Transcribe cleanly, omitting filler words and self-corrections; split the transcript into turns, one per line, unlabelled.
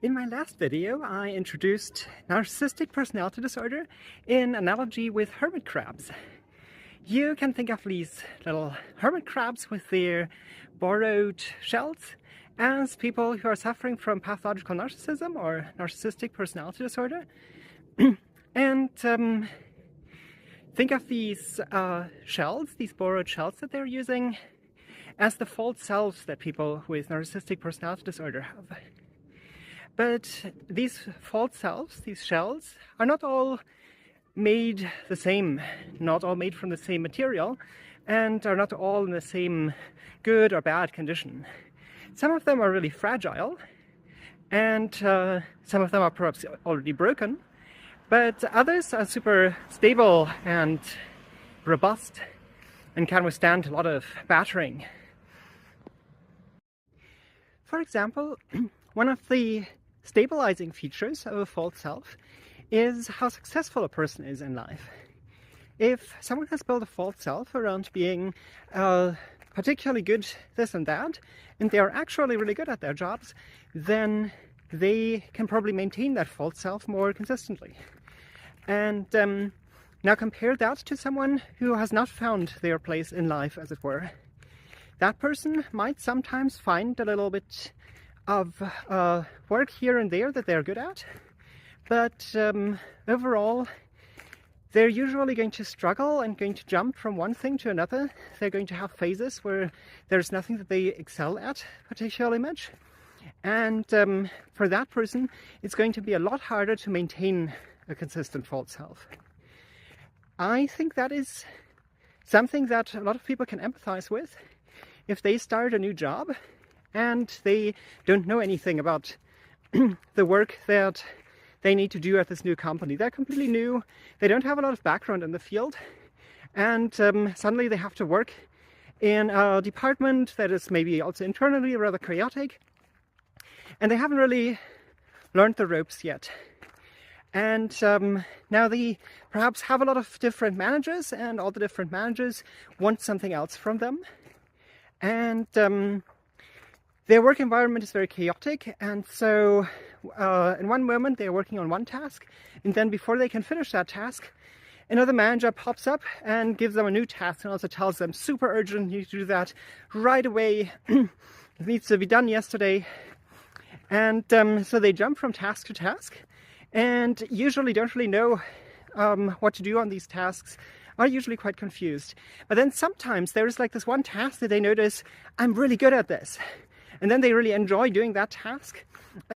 In my last video, I introduced narcissistic personality disorder in analogy with hermit crabs. You can think of these little hermit crabs with their borrowed shells as people who are suffering from pathological narcissism or narcissistic personality disorder. And think of these shells, these borrowed shells that they're using, as the false selves that people with narcissistic personality disorder have. But these false selves, these shells, are not all made the same, not all made from the same material, and are not all in the same good or bad condition. Some of them are really fragile, and some of them are perhaps already broken, but others are super stable and robust and can withstand a lot of battering. For example, one of the stabilizing features of a false self is how successful a person is in life. If someone has built a false self around being particularly good this and that, and they are actually really good at their jobs, then they can probably maintain that false self more consistently. And now compare that to someone who has not found their place in life, as it were. That person might sometimes find a little bit of work here and there that they're good at, but overall they're usually going to struggle and going to jump from one thing to another. They're going to have phases where there's nothing that they excel at particularly much, and for that person it's going to be a lot harder to maintain a consistent false self. I think that is something that a lot of people can empathize with. If they start a new job and they don't know anything about the work that they need to do at this new company. They're completely new, they don't have a lot of background in the field, and suddenly they have to work in a department that is maybe also internally rather chaotic, and they haven't really learned the ropes yet. And now they perhaps have a lot of different managers, and all the different managers want something else from them. And their work environment is very chaotic, and so in one moment they're working on one task, and then before they can finish that task, another manager pops up and gives them a new task and also tells them, super urgent, you need to do that right away, it needs to be done yesterday. And so they jump from task to task, and usually don't really know what to do on these tasks, are usually quite confused. But then sometimes there is like this one task that they notice, I'm really good at this. And then they really enjoy doing that task.